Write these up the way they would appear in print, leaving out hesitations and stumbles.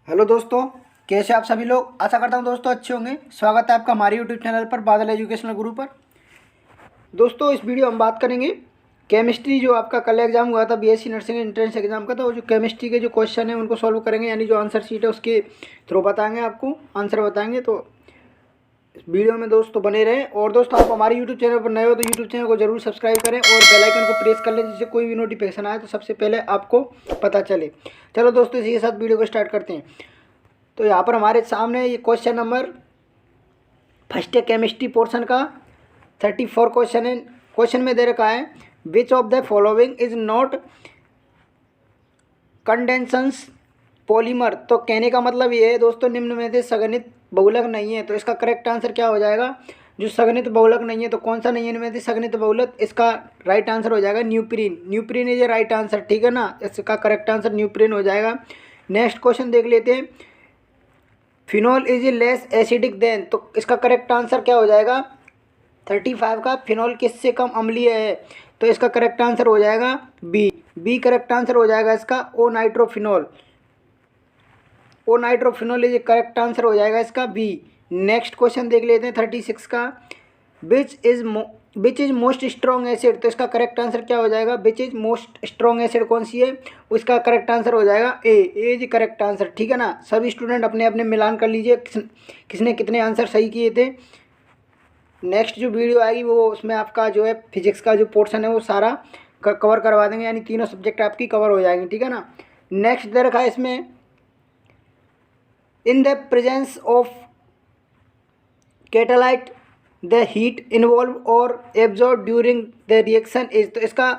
Hello दोस्तों, कैसे आप सभी लोग। आशा करता हूँ दोस्तों अच्छे होंगे। स्वागत है आपका हमारे यूट्यूब चैनल पर बादल एजुकेशनल गुरु पर। दोस्तों इस वीडियो हम बात करेंगे केमिस्ट्री, जो आपका कल एग्जाम हुआ था बीएससी नर्सिंग एंट्रेंस एग्जाम का, तो वो जो केमिस्ट्री के जो क्वेश्चन है उनको सॉल्व करेंगे, यानी जो आंसर शीट है उसके थ्रू बताएंगे, आपको आंसर बताएंगे। तो इस वीडियो में दोस्तों बने रहें। और दोस्तों आप हमारे यूट्यूब चैनल पर नए हो तो यूट्यूब चैनल को जरूर सब्सक्राइब करें और बेल आइकन को प्रेस कर लें, जिससे कोई भी नोटिफिकेशन आए तो सबसे पहले आपको पता चले। चलो दोस्तों इसी के साथ वीडियो को स्टार्ट करते हैं। तो यहाँ पर हमारे सामने ये क्वेश्चन नंबर फर्स्ट है केमिस्ट्री पोर्शन का 34 क्वेश्चन है। क्वेश्चन में दे रखा है which of the following is not condensation polymer. तो कहने का मतलब ये है दोस्तों, निम्न में से संघनित बहुलक नहीं है। तो इसका करेक्ट आंसर क्या हो जाएगा, जो संघनित बहुलक नहीं है तो कौन सा नहीं है इनमें से संघनित बहुलक। इसका राइट आंसर हो जाएगा न्यूप्रीन। न्यूप्रीन इज ए राइट आंसर, ठीक है ना। इसका करेक्ट आंसर न्यूप्रीन हो जाएगा। नेक्स्ट क्वेश्चन देख लेते हैं। Phenol is less acidic then. तो इसका करेक्ट आंसर क्या हो जाएगा 35 का। फिनॉल किससे कम अम्लीय है, तो इसका करेक्ट आंसर हो जाएगा बी। बी करेक्ट आंसर हो जाएगा इसका O nitrophenol. O nitrophenol is correct answer हो जाएगा इसका बी। नेक्स्ट क्वेश्चन देख लेते हैं 36 का। Which is most strong acid. तो इसका करेक्ट आंसर क्या हो जाएगा, which is most strong acid कौन सी है, उसका करेक्ट आंसर हो जाएगा ए। इज करेक्ट आंसर, ठीक है ना। सभी स्टूडेंट अपने अपने मिलान कर लीजिए किसने कितने आंसर सही किए थे। नेक्स्ट जो वीडियो आएगी वो उसमें आपका जो है फिजिक्स का जो पोर्शन है वो सारा कवर करवा देंगे, यानी तीनों सब्जेक्ट आपकी कवर हो जाएंगे, ठीक है ना। नेक्स्ट दे रखा है इसमें in the presence of catalyst the heat involve और absorb during the reaction is. तो इसका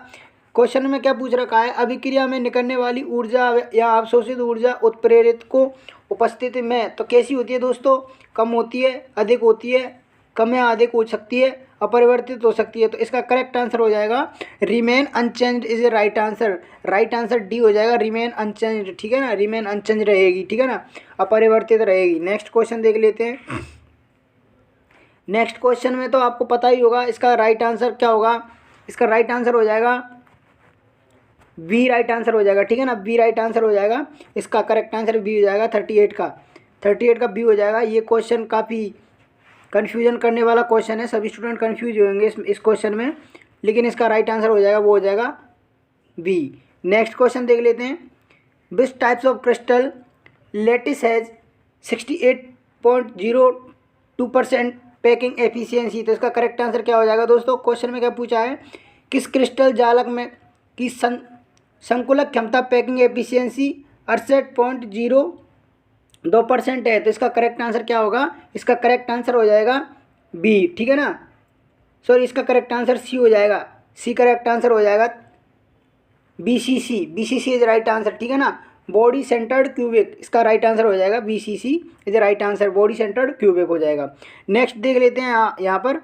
क्वेश्चन में क्या पूछ रखा है, अभिक्रिया में निकलने वाली ऊर्जा या अवशोषित ऊर्जा उत्प्रेरित को उपस्थिति में तो कैसी होती है दोस्तों, कम होती है, अधिक होती है, कम या अधिक हो सकती है, अपरिवर्तित हो सकती है। तो इसका करेक्ट आंसर हो जाएगा remain unchanged is a right answer. Right answer D हो जाएगा रिमेन अनचेंज्ड, ठीक है ना। रिमेन अनचेंज रहेगी, ठीक है ना, अपरिवर्तित रहेगी। नेक्स्ट क्वेश्चन देख लेते हैं। नेक्स्ट क्वेश्चन में तो आपको पता ही होगा इसका राइट आंसर क्या होगा। इसका राइट आंसर हो जाएगा बी। राइट आंसर हो जाएगा, ठीक है ना, बी राइट आंसर हो जाएगा। इसका करेक्ट आंसर बी हो जाएगा 38 का। 38 का बी हो जाएगा। ये क्वेश्चन काफ़ी कन्फ्यूजन करने वाला क्वेश्चन है, सभी स्टूडेंट कन्फ्यूज होंगे इस क्वेश्चन में, लेकिन इसका राइट आंसर हो जाएगा वो हो जाएगा बी। नेक्स्ट क्वेश्चन देख लेते हैं। Which types of crystal lettuce has 68.02% packing efficiency. तो इसका करेक्ट आंसर क्या हो जाएगा दोस्तों, क्वेश्चन में क्या पूछा है, किस क्रिस्टल जालक में की संकुलक क्षमता पैकिंग एफिशिएंसी 68.02% है। तो इसका करेक्ट आंसर क्या होगा, इसका करेक्ट आंसर हो जाएगा बी, ठीक है ना। सॉरी, इसका करेक्ट आंसर सी हो जाएगा। सी करेक्ट आंसर हो जाएगा BCC। BCC is right answer, ठीक है ना। बॉडी सेंटर्ड क्यूबिक, इसका राइट आंसर हो जाएगा BCC is right answer, body centred cubic हो जाएगा। नेक्स्ट देख लेते हैं यहाँ पर।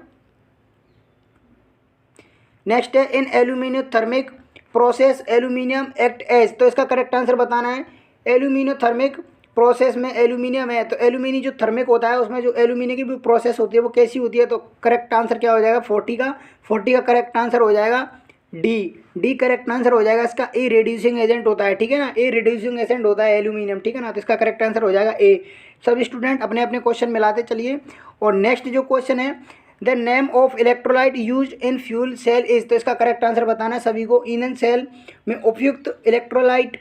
नेक्स्ट है in aluminium thermic process aluminium act as. तो इसका करेक्ट आंसर बताना है। एल्यूमिनियम थर्मिक प्रोसेस में एल्यूमिनियम है, तो एल्यूमिनियम जो थर्मिक होता है उसमें जो एल्यूमिनियम की भी प्रोसेस होती है वो कैसी होती है। तो करेक्ट आंसर क्या हो जाएगा 40 का। 40 का करेक्ट आंसर हो जाएगा डी। डी करेक्ट आंसर हो जाएगा इसका ए रिड्यूसिंग एजेंट होता है, ठीक है ना। ए रिड्यूसिंग एजेंट होता है एल्यूमिनियम, ठीक है ना। तो इसका करेक्ट आंसर हो जाएगा ए। सब स्टूडेंट अपने अपने क्वेश्चन मिलाते चलिए। और नेक्स्ट जो क्वेश्चन है the name of electrolyte use in fuel cell is. तो इसका करेक्ट आंसर बताना है सभी को। ईंधन सेल में उपयुक्त इलेक्ट्रोलाइट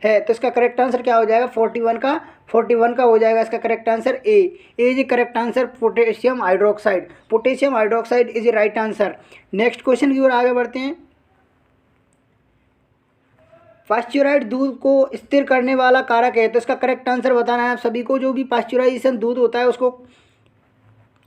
है, तो इसका करेक्ट आंसर क्या हो जाएगा 41 का। 41 का हो जाएगा इसका correct answer A. Is correct answer potassium hydroxide. Potassium hydroxide is right answer. Next question की ओर आगे बढ़ते हैं। पास्चुराइज्ड दूध को स्थिर करने वाला कारक है, तो इसका करेक्ट आंसर बताना है आप सभी को। जो भी पास्चुराइजेशन दूध होता है उसको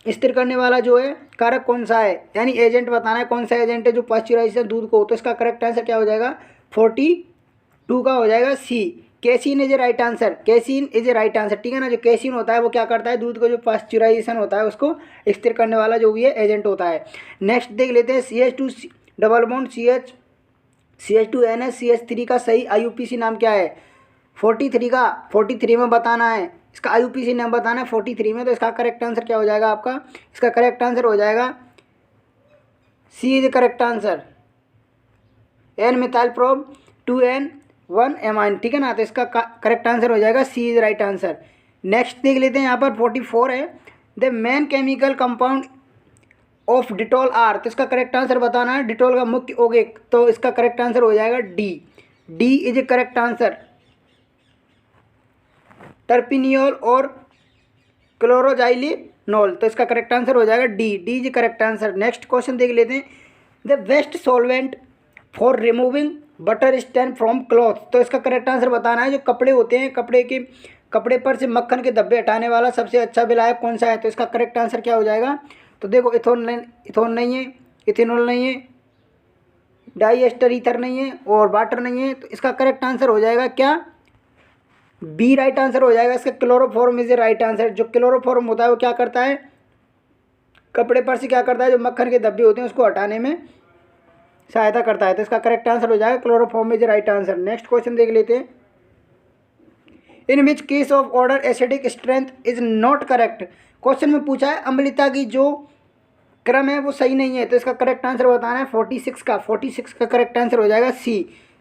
स्थिर करने वाला जो है कारक कौन सा है, यानी एजेंट बताना है कौन सा एजेंट है जो पास्चुराइजेशन दूध को। तो इसका करेक्ट आंसर क्या हो जाएगा 42 का हो जाएगा C. Casein is a right answer. Casein is a right answer, ठीक है ना। जो कैसीन होता है वो क्या करता है, दूध को जो पास्चुराइजेशन होता है उसको स्थिर करने वाला जो भी है एजेंट होता है। नेक्स्ट देख लेते हैं CH2 double bond CH2NH CH3 का सही IUPAC नाम क्या है 43 का। 43 में बताना है, इसका IUPAC नाम बताना है 43 में। तो इसका करेक्ट आंसर क्या हो जाएगा आपका, इसका करेक्ट आंसर हो जाएगा C is correct answer N methyl prop 2N 1 amine, ठीक है ना। तो इसका करेक्ट आंसर हो जाएगा C is right answer. Next देख लेते हैं यहाँ पर 44 है, the main chemical compound of Dettol are, तो इसका करेक्ट आंसर बताना है, डिटॉल का मुख्य यौगिक, तो इसका करेक्ट आंसर हो जाएगा D, D is a correct answer. Terpineol और क्लोरोजाइलिनोल, तो इसका करेक्ट आंसर हो जाएगा D, D is correct answer. Next question देख लेते हैं, the best solvent for removing butter stain from cloth, तो इसका करेक्ट आंसर बताना है, जो कपड़े होते हैं कपड़े पर से मक्खन के धब्बे हटाने वाला सबसे अच्छा विलायक कौन सा है, तो इसका करेक्ट आंसर क्या हो जाएगा, तो देखो इथोन नहीं है, इथेनॉल नहीं है, डाई एस्टर ईथर नहीं है और वाटर नहीं है, तो इसका करेक्ट आंसर हो जाएगा क्या, बी राइट आंसर हो जाएगा इसका, chloroform is a right answer. जो क्लोरोफॉर्म होता है वो क्या करता है, कपड़े पर से क्या करता है, जो मक्खन के धब्बे होते हैं उसको हटाने में सहायता करता है, तो इसका करेक्ट आंसर हो जाएगा chloroform is a right answer. Next question देख लेते हैं, in which case of order acidic strength is not correct, question में पूछा है अम्लता की जो क्रम है वो सही नहीं है, तो इसका करेक्ट आंसर बताना है 46 का करेक्ट आंसर हो जाएगा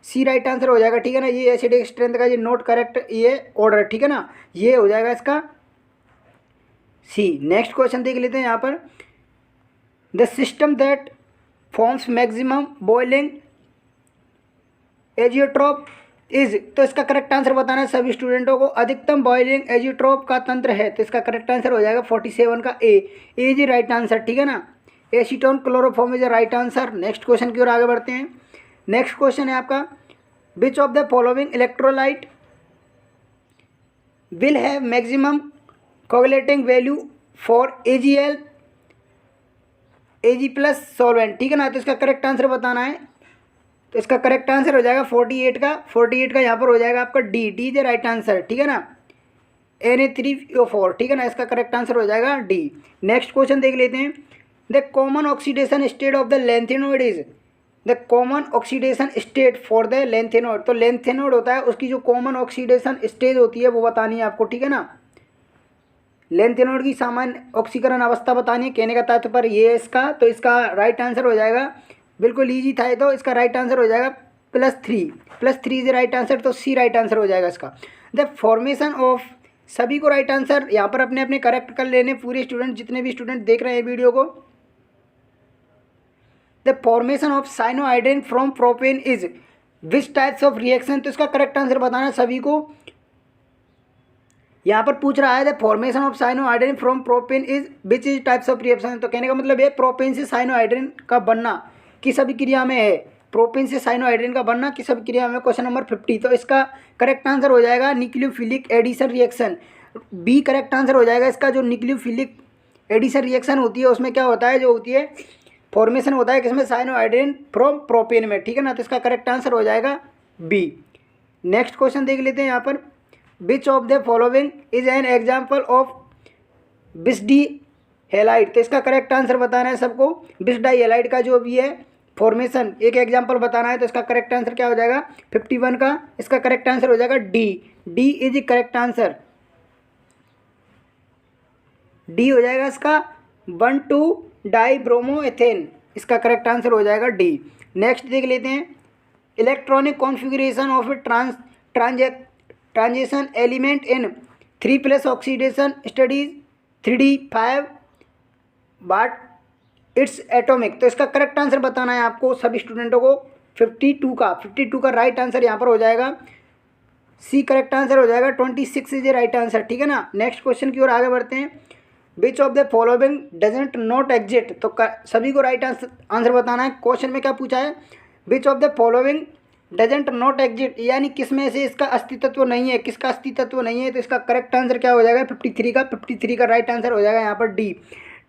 सी राइट आंसर हो जाएगा, ठीक है ना। ये एसिडिक स्ट्रेंथ का ये नॉट करेक्ट ये ऑर्डर, ठीक है ना, ये हो जाएगा इसका सी। नेक्स्ट क्वेश्चन देख लेते हैं यहाँ पर, the system that forms maximum boiling azeotrope is, तो इसका करेक्ट आंसर बताना है सभी स्टूडेंटों को, अधिकतम बॉइलिंग एजियोट्रॉप का तंत्र है, तो इसका करेक्ट आंसर हो जाएगा 47 का ए इज राइट आंसर, ठीक है ना। Acetone chloroform is right answer. Next question की ओर आगे बढ़ते हैं। नेक्स्ट क्वेश्चन है आपका, विच of the following electrolyte will have maximum coagulating value for AgL Ag plus solvent, ठीक है ना, तो इसका करेक्ट आंसर बताना है, तो इसका करेक्ट आंसर हो जाएगा 48 का यहाँ पर हो जाएगा आपका डी इज राइट आंसर, ठीक है ना, Na3O4, ठीक है ना, इसका करेक्ट आंसर हो जाएगा डी। नेक्स्ट क्वेश्चन देख लेते हैं, the common oxidation state of the lanthanoid is, the common oxidation state for the lanthanoid, तो लैंथेनोइड होता है उसकी जो कॉमन ऑक्सीडेशन स्टेज होती है वो बतानी है आपको, ठीक है ना। लैंथेनोइड की सामान्य ऑक्सीकरण अवस्था बतानी है, कहने का तात्पर्य ये है इसका, तो इसका राइट आंसर हो जाएगा, बिल्कुल ईजी था ये, तो इसका राइट आंसर हो जाएगा +3 इज राइट आंसर, तो सी राइट आंसर हो जाएगा इसका। द फॉर्मेशन ऑफ, सभी को राइट आंसर यहाँ पर अपने अपने करेक्ट कर लेने, पूरे स्टूडेंट जितने भी स्टूडेंट देख रहे हैं वीडियो को। The formation of cyanohydrin from propane is which types of reaction, तो इसका करेक्ट आंसर बताना सभी को, यहाँ पर पूछ रहा है the formation of cyanohydrin from propane is which is types of reaction, तो कहने का मतलब है प्रोपेन से साइनोहाइड्रिन का बनना किस अभिक्रिया में है, प्रोपेन से साइनोहाइड्रिन का बनना किस अभिक्रिया में, क्वेश्चन नंबर 50, तो इसका करेक्ट आंसर हो जाएगा nucleophilic addition reaction, B correct answer हो जाएगा इसका। जो न्यूक्लियोफिलिक एडिशन रिएक्शन होती है उसमें क्या होता है, जो होती है फॉर्मेशन होता है किसमें, साइनोहाइड्रिन फ्रॉम प्रोपेन में, ठीक है ना, तो इसका करेक्ट आंसर हो जाएगा बी। नेक्स्ट क्वेश्चन देख लेते हैं यहाँ पर, which of the following is an example of bisdi halide, तो इसका करेक्ट आंसर बताना है सबको, बिस्डाई हेलाइट का जो भी है फॉर्मेशन एक एग्जाम्पल बताना है, तो इसका करेक्ट आंसर क्या हो जाएगा 51 का, इसका करेक्ट आंसर हो जाएगा D is correct answer, D हो जाएगा इसका 1,2-डाइब्रोमोएथेन, इसका करेक्ट आंसर हो जाएगा डी। नेक्स्ट देख लेते हैं, electronic configuration of transition element in 3+ oxidation studies 3D5 बाट इट्स एटॉमिक, तो इसका करेक्ट आंसर बताना है आपको सभी स्टूडेंटों को, 52 का राइट आंसर यहाँ पर हो जाएगा सी, करेक्ट आंसर हो जाएगा 26 इज ए राइट आंसर, ठीक है ना। नेक्स्ट क्वेश्चन की ओर आगे बढ़ते हैं, विच of the following doesn't not exist, तो सभी को राइट आंसर बताना है। क्वेश्चन में क्या पूछा है, which of the following doesn't not exist, यानी किस में से इसका अस्तित्व नहीं है, किसका अस्तित्व नहीं है, तो इसका करेक्ट आंसर क्या हो जाएगा 53 का राइट आंसर हो जाएगा यहाँ पर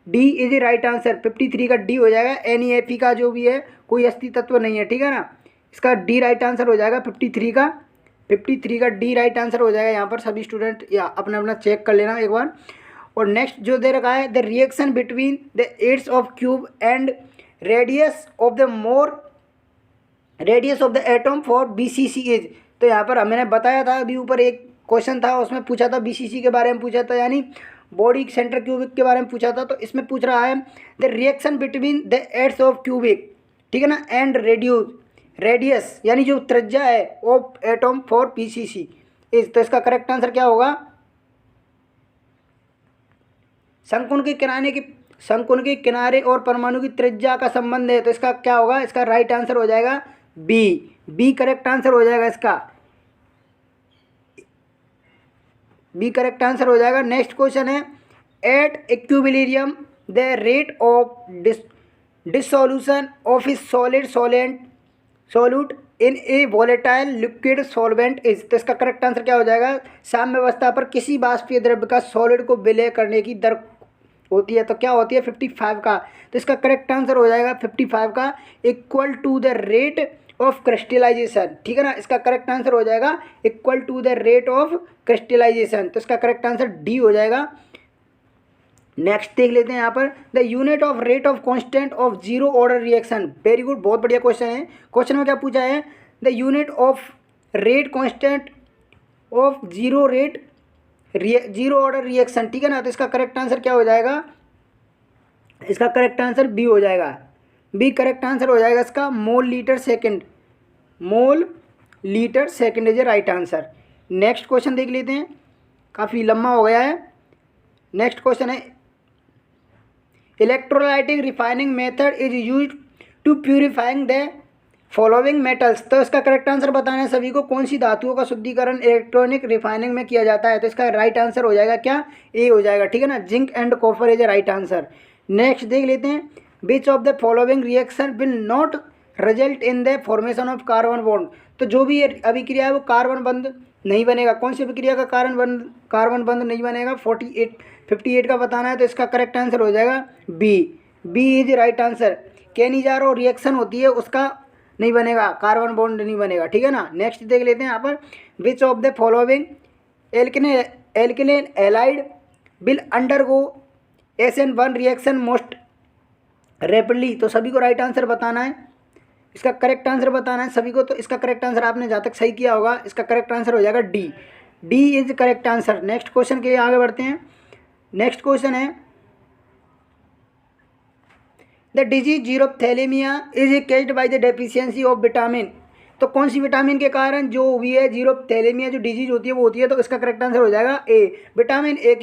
D is a right answer, 53 का डी हो जाएगा। NEF का जो भी है कोई अस्तित्व नहीं है, ठीक है ना, इसका डी राइट आंसर हो जाएगा 53 का डी राइट आंसर हो जाएगा यहाँ पर। सभी स्टूडेंट या अपना चेक कर लेना एक बार। और नेक्स्ट जो दे रखा है, the reaction between the edges of cube and radius of the atom for BCC is, तो यहाँ पर मैंने बताया था अभी ऊपर एक क्वेश्चन था उसमें पूछा था BCC के बारे में पूछा था, यानी बॉडी सेंटर क्यूबिक के बारे में पूछा था, तो इसमें पूछ रहा है the reaction between the edges of cubic, ठीक है ना, एंड रेडियस यानी जो त्रिज्या है of atom for BCC is, तो इसका करेक्ट आंसर क्या होगा? शंकुन के किनारे और परमाणु की त्रिज्या का संबंध है, तो इसका क्या होगा? इसका राइट आंसर हो जाएगा बी करेक्ट आंसर हो जाएगा इसका, बी करेक्ट आंसर हो जाएगा। नेक्स्ट क्वेश्चन है, at equilibrium the rate of dissolution of is solid solute in A volatile liquid solvent is, तो इसका करेक्ट आंसर क्या हो जाएगा? साम्यावस्था पर किसी वाष्पीय द्रव्य का सॉलिड को विलय करने की दर होती है, तो क्या होती है? 55 का, तो इसका करेक्ट आंसर हो जाएगा 55 का, equal to the rate of crystallization, ठीक है ना। इसका करेक्ट आंसर हो जाएगा equal to the rate of crystallization, तो इसका करेक्ट आंसर डी हो जाएगा। नेक्स्ट देख लेते हैं यहाँ पर, the unit of rate of constant of zero order reaction, very good, बहुत बढ़िया क्वेश्चन है। क्वेश्चन में क्या पूछा है? The unit of rate constant of zero order reaction, ठीक है ना। तो इसका करेक्ट आंसर क्या हो जाएगा? इसका करेक्ट आंसर बी हो जाएगा, बी करेक्ट आंसर हो जाएगा इसका, mole litre second is a right answer. Next question देख लेते हैं, काफ़ी लंबा हो गया है। नेक्स्ट क्वेश्चन है, electrolytic refining method is use to purifying the following metals, तो इसका करेक्ट आंसर बताना है सभी को, कौन सी धातुओं का शुद्धिकरण इलेक्ट्रॉनिक रिफाइनिंग में किया जाता है, तो इसका राइट आंसर हो जाएगा क्या? ए हो जाएगा, ठीक है ना। Zinc and copper is a right answer. Next देख लेते हैं, विच of the following reaction will not result in the formation of carbon bond, तो जो भी अभिक्रिया है वो कार्बन बंध नहीं बनेगा। कौन सी अभिक्रिया का कार्बन बंध नहीं बनेगा? 58 का बताना है, तो इसका करेक्ट आंसर हो जाएगा B is right answer. Cannizzaro reaction होती है उसका नहीं बनेगा, कार्बन बॉन्ड नहीं बनेगा, ठीक है ना। नेक्स्ट देख लेते हैं यहाँ पर, विच ऑफ द फॉलोइंग एल्केन halide will undergo SN1 reaction most rapidly, तो सभी को राइट आंसर बताना है, इसका करेक्ट आंसर बताना है सभी को। तो इसका करेक्ट आंसर आपने जहाँ तक सही किया होगा, इसका करेक्ट आंसर हो जाएगा D is correct answer. Next question के लिए आगे बढ़ते हैं। नेक्स्ट क्वेश्चन है, the disease xerophthalmia is caused by the deficiency of vitamin, तो कौन सी विटामिन के कारण जो हुई है जीरोप्थैलेमिया जो डिजीज होती है वो होती है, तो इसका करेक्ट आंसर हो जाएगा ए, विटामिन ए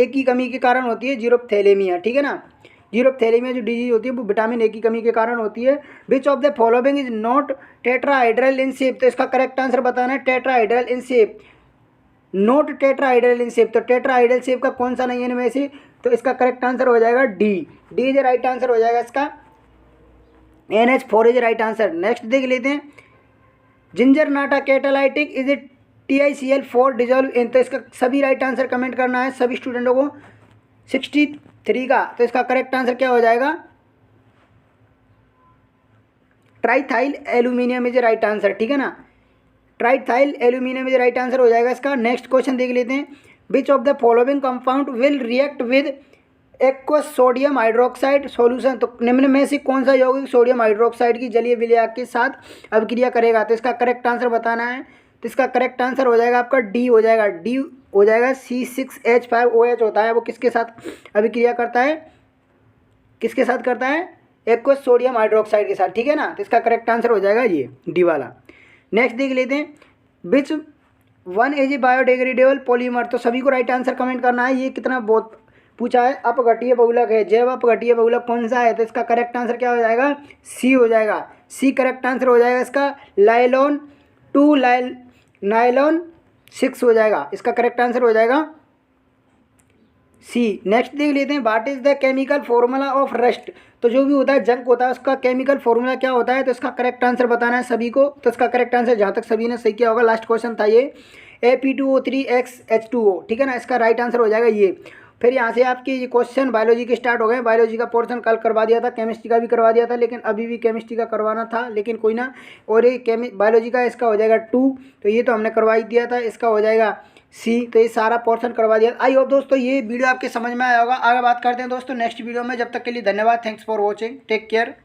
की कमी के कारण होती है जीरोप्थैलेमिया, ठीक है ना। जीरोप्थैलेमिया जो डिजीज होती है वो विटामिन ए की कमी के कारण होती है। Which of the following is not tetrahedral in shape, तो इसका करेक्ट आंसर बताना है tetrahedral in shape, not tetrahedral in shape, तो टेट्राहाइड्रल शेप का कौन सा नहीं है इनमें से, तो इसका करेक्ट आंसर हो जाएगा डी इज राइट आंसर हो जाएगा इसका, NH4 is right answer. Next देख लेते हैं, Ziegler Natta catalytic is a TiCl4 dissolve in, तो इसका सभी राइट आंसर कमेंट करना है सभी स्टूडेंटों को 63 का, तो इसका करेक्ट आंसर क्या हो जाएगा? Triethyl aluminium is right answer, ठीक है ना, triethyl aluminium is right answer हो जाएगा इसका। नेक्स्ट क्वेश्चन देख लेते हैं, विच of the following compound will react with aqueous sodium hydroxide solution, तो निम्न में से कौन सा यौगिक सोडियम हाइड्रोक्साइड की जलीय विलायक के साथ अभिक्रिया करेगा, तो इसका करेक्ट आंसर बताना है, तो इसका करेक्ट आंसर हो जाएगा आपका डी हो जाएगा C6H5OH होता है, वो किसके साथ अभिक्रिया करता है? किसके साथ करता है? एक्वस सोडियम हाइड्रोक्साइड के साथ, ठीक है ना। तो इसका करेक्ट आंसर हो जाएगा ये डी वाला। नेक्स्ट देख लेते हैं, which one is a biodegradable polymer, तो सभी को राइट आंसर कमेंट करना है। ये कितना बहुत पूछा है, अपघटीय बहुलक है, जैव अपघटीय बहुलक कौन सा है, तो इसका करेक्ट आंसर क्या हो जाएगा? सी हो जाएगा, सी करेक्ट आंसर हो जाएगा इसका, लाइलॉन 2 नाइलॉन 6 हो जाएगा, इसका करेक्ट आंसर हो जाएगा सी। नेक्स्ट देख लेते हैं, what is the chemical formula of rust, तो जो भी होता है जंक होता है उसका केमिकल फॉर्मूला क्या होता है, तो इसका करेक्ट आंसर बताना है सभी को। तो इसका करेक्ट आंसर जहाँ तक सभी ने सही किया होगा, लास्ट क्वेश्चन था ये, Ap2O3XH2O, ठीक है ना, इसका राइट आंसर हो जाएगा ये। फिर यहाँ से आपके ये क्वेश्चन बायोलॉजी के स्टार्ट हो गए। बायोलॉजी का पोर्शन कल करवा दिया था, केमिस्ट्री का भी करवा दिया था, लेकिन अभी भी केमिस्ट्री का करवाना था, लेकिन कोई ना। और ये बायोलॉजी का इसका हो जाएगा 2, तो ये तो हमने करवा ही दिया था, इसका हो जाएगा सी, तो ये सारा पोर्शन करवा दिया। आई होप दोस्तों ये वीडियो आपके समझ में आया होगा। आगे बात करते हैं दोस्तों नेक्स्ट वीडियो में, जब तक के लिए धन्यवाद, thanks for watching, take care.